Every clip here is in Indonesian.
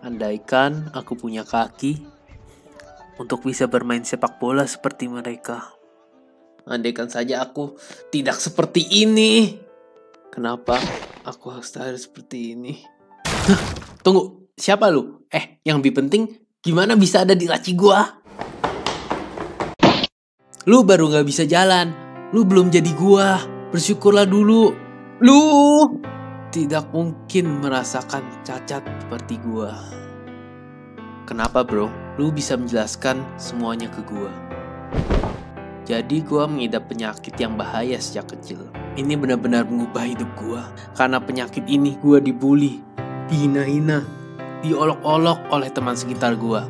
Andaikan aku punya kaki untuk bisa bermain sepak bola seperti mereka. Andaikan saja aku tidak seperti ini. Kenapa aku harus seperti ini? Tunggu, siapa lu? Yang lebih penting, gimana bisa ada di laci gua? Lu baru gak bisa jalan. Lu belum jadi gua. Bersyukurlah dulu. Lu tidak mungkin merasakan cacat seperti gua. Kenapa bro? Lu bisa menjelaskan semuanya ke gua. Jadi gua mengidap penyakit yang bahaya sejak kecil. Ini benar-benar mengubah hidup gua. Karena penyakit ini gua dibully, dihina-hina, diolok-olok oleh teman sekitar gua.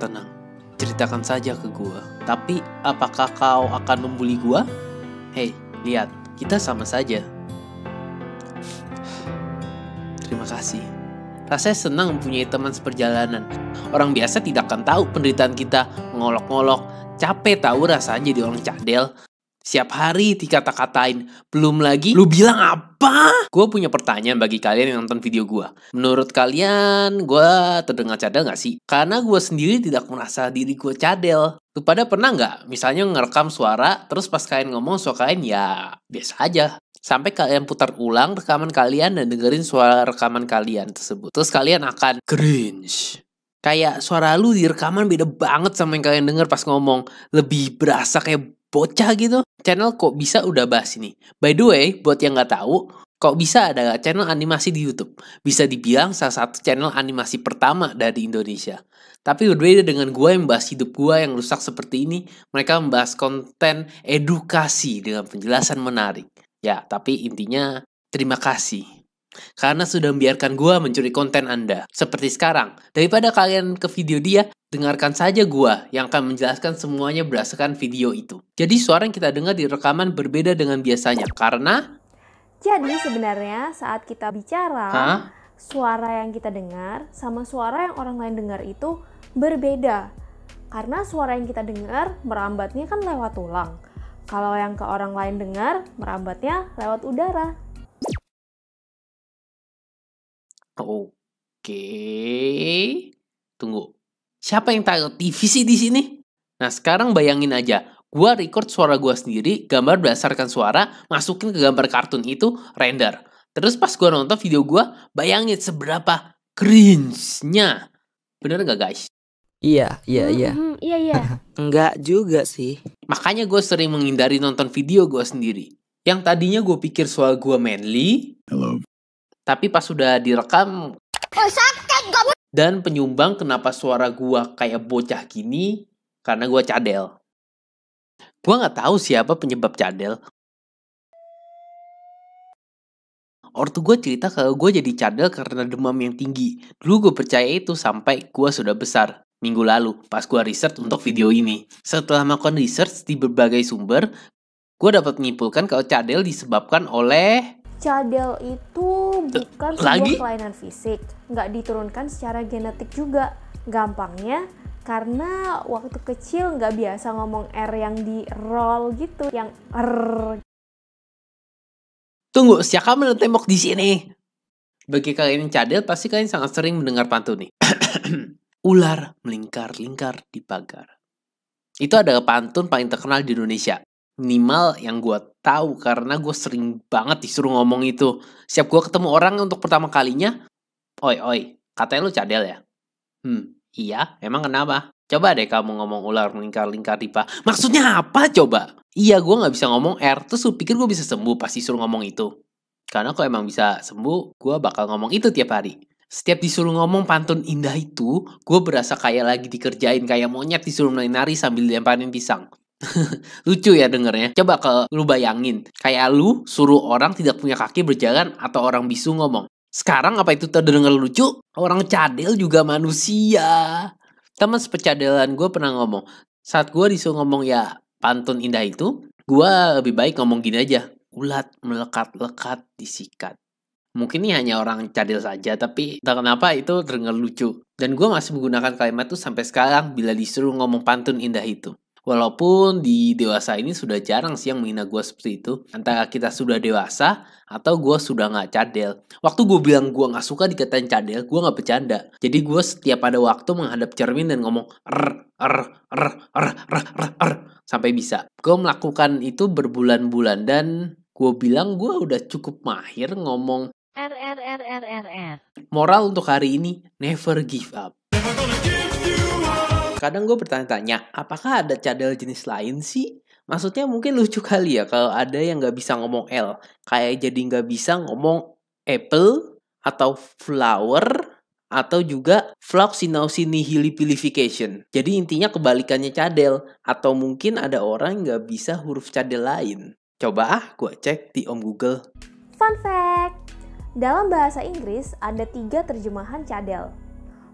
Tenang, ceritakan saja ke gua. Tapi apakah kau akan membuli gua? Hei, lihat, kita sama saja. Terima kasih. Rasanya senang mempunyai teman seperjalanan. Orang biasa tidak akan tahu penderitaan kita, mengolok-ngolok. Capek tahu rasanya jadi orang cadel. Siap hari dikata-katain. Belum lagi, lu bilang apa? Gue punya pertanyaan bagi kalian yang nonton video gue. Menurut kalian, gue terdengar cadel gak sih? Karena gue sendiri tidak merasa diri gue cadel. Lu pada pernah gak? Misalnya ngerekam suara, terus pas kalian ngomong suara kalian ya biasa aja. Sampai kalian putar ulang rekaman kalian dan dengerin suara rekaman kalian tersebut. Terus kalian akan cringe. Kayak suara lu di rekaman beda banget sama yang kalian denger pas ngomong. Lebih berasa kayak bocah gitu. Channel Kok Bisa udah bahas ini. By the way, buat yang gak tahu, Kok Bisa ada channel animasi di YouTube. Bisa dibilang salah satu channel animasi pertama dari Indonesia. Tapi berbeda dengan gue yang bahas hidup gue yang rusak seperti ini. Mereka membahas konten edukasi dengan penjelasan menarik. Ya, tapi intinya terima kasih. Karena sudah membiarkan gue mencuri konten Anda. Seperti sekarang, daripada kalian ke video dia, dengarkan saja gue yang akan menjelaskan semuanya berdasarkan video itu. Jadi suara yang kita dengar di rekaman berbeda dengan biasanya. Karena jadi sebenarnya saat kita bicara, suara yang kita dengar sama suara yang orang lain dengar itu berbeda. Karena suara yang kita dengar merambatnya kan lewat tulang. Kalau yang ke orang lain dengar, merambatnya lewat udara. Oke. Tunggu. Siapa yang taruh TV sih di sini? Nah, sekarang bayangin aja. Gua record suara gua sendiri, gambar berdasarkan suara, masukin ke gambar kartun itu, render. Terus pas gua nonton video gua, bayangin seberapa cringe-nya. Bener gak guys? Iya. Iya. Enggak juga sih. Makanya gue sering menghindari nonton video gue sendiri. Yang tadinya gue pikir suara gue manly. Hello. Tapi pas sudah direkam. Sakit kamu. Dan penyumbang kenapa suara gue kayak bocah gini. Karena gue cadel. Gue gak tahu siapa penyebab cadel. Ortu gue cerita kalau gue jadi cadel karena demam yang tinggi. Dulu gue percaya itu sampai gue sudah besar. Minggu lalu, pas gue research untuk video ini. Setelah melakukan research di berbagai sumber, gue dapat menyimpulkan kalau cadel disebabkan oleh... Cadel itu bukan sebuah kelainan fisik. Nggak diturunkan secara genetik juga. Gampangnya, karena waktu kecil nggak biasa ngomong R yang di roll gitu. Yang R. Tunggu, siapa menurut tembok di sini? Bagi kalian yang cadel, pasti kalian sangat sering mendengar pantun nih. Ular melingkar-lingkar di pagar. Itu adalah pantun paling terkenal di Indonesia. Minimal yang gue tahu karena gue sering banget disuruh ngomong itu. Siap gue ketemu orang untuk pertama kalinya, oi, katanya lu cadel ya? Iya, emang kenapa? Coba deh kamu ngomong ular melingkar-lingkar di pagar. Maksudnya apa coba? Iya, gue gak bisa ngomong R, terus lu pikir gue bisa sembuh pas disuruh ngomong itu? Karena kalau emang bisa sembuh, gue bakal ngomong itu tiap hari. Setiap disuruh ngomong pantun indah itu, gue berasa kayak lagi dikerjain, kayak monyet disuruh nari sambil lemparin pisang. Lucu ya dengernya. Coba kalau lu bayangin, kayak lu suruh orang tidak punya kaki berjalan atau orang bisu ngomong. Sekarang apa itu terdengar lucu? Orang cadel juga manusia. Teman sepecadelan gue pernah ngomong, saat gue disuruh ngomong ya pantun indah itu, gue lebih baik ngomong gini aja. Ulat melekat-lekat disikat. Mungkin ini hanya orang cadel saja, tapi entah kenapa itu terdengar lucu. Dan gue masih menggunakan kalimat itu sampai sekarang bila disuruh ngomong pantun indah itu. Walaupun di dewasa ini sudah jarang sih yang menghina gue seperti itu. Antara kita sudah dewasa atau gue sudah gak cadel. Waktu gue bilang gue gak suka dikatain cadel, gue gak bercanda. Jadi gue setiap ada waktu menghadap cermin dan ngomong sampai bisa. Gue melakukan itu berbulan-bulan dan gue bilang gue udah cukup mahir ngomong Moral untuk hari ini, never give up. Kadang gue bertanya-tanya, apakah ada cadel jenis lain sih? Maksudnya mungkin lucu kali ya kalau ada yang gak bisa ngomong L. Kayak jadi gak bisa ngomong apple, atau flower, atau juga floxinausinihilipilification. Jadi intinya kebalikannya cadel. Atau mungkin ada orang yang gak bisa huruf cadel lain. Coba gue cek di Om Google. Fun fact, dalam bahasa Inggris ada 3 terjemahan cadel.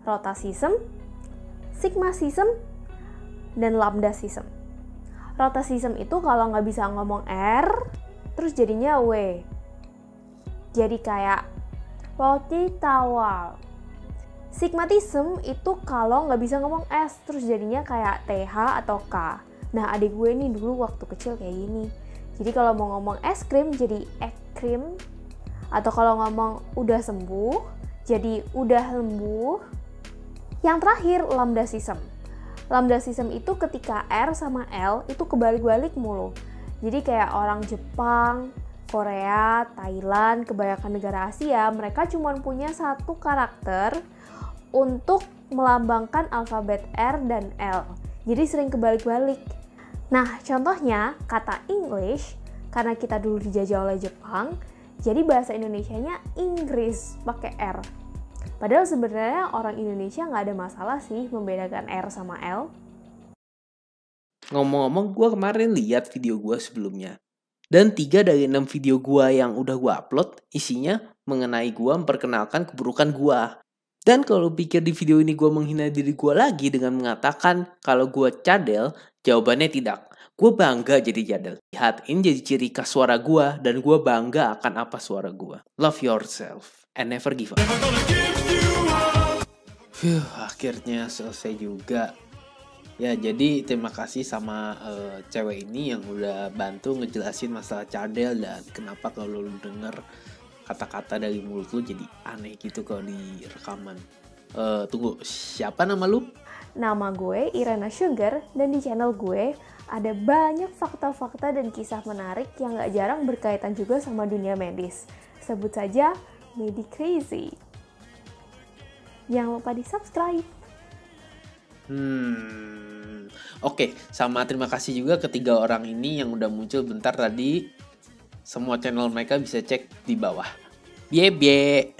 Rotacism, sigmacism, dan lambdacism. Rotacism itu kalau nggak bisa ngomong R, terus jadinya W. Jadi kayak roti tawar. Sigmatism itu kalau nggak bisa ngomong S, terus jadinya kayak TH atau K. Nah, adik gue nih dulu waktu kecil kayak gini. Jadi kalau mau ngomong es krim jadi ekrim. Atau kalau ngomong udah sembuh, jadi udah sembuh. Yang terakhir, lambdacism. Lambdacism itu ketika R sama L itu kebalik-balik mulu. Jadi kayak orang Jepang, Korea, Thailand, kebanyakan negara Asia, mereka cuma punya satu karakter untuk melambangkan alfabet R dan L. Jadi sering kebalik-balik. Nah, contohnya kata English, karena kita dulu dijajah oleh Jepang, jadi bahasa Indonesianya Inggris pakai R. Padahal sebenarnya orang Indonesia nggak ada masalah sih membedakan R sama L. Ngomong-ngomong, gue kemarin lihat video gue sebelumnya. Dan 3 dari 6 video gue yang udah gue upload, isinya mengenai gue memperkenalkan keburukan gue. Dan kalau pikir di video ini gue menghina diri gue lagi dengan mengatakan kalau gue cadel, jawabannya tidak. Gue bangga jadi cadel. Lihat, ini jadi ciri khas suara gue dan gue bangga akan apa suara gue. Love yourself and never give up. Akhirnya selesai juga. Ya, jadi terima kasih sama cewek ini yang udah bantu ngejelasin masalah cadel dan kenapa kalau lu denger kata-kata dari mulut lu jadi aneh gitu kalau di rekaman. Tunggu, siapa nama lu? Nama gue Irena Sugar dan di channel gue ada banyak fakta-fakta dan kisah menarik yang gak jarang berkaitan juga sama dunia medis. Sebut saja Medi Crazy. Jangan lupa di subscribe. Oke, sama terima kasih juga ketiga orang ini yang udah muncul bentar tadi. Semua channel mereka bisa cek di bawah. Bye.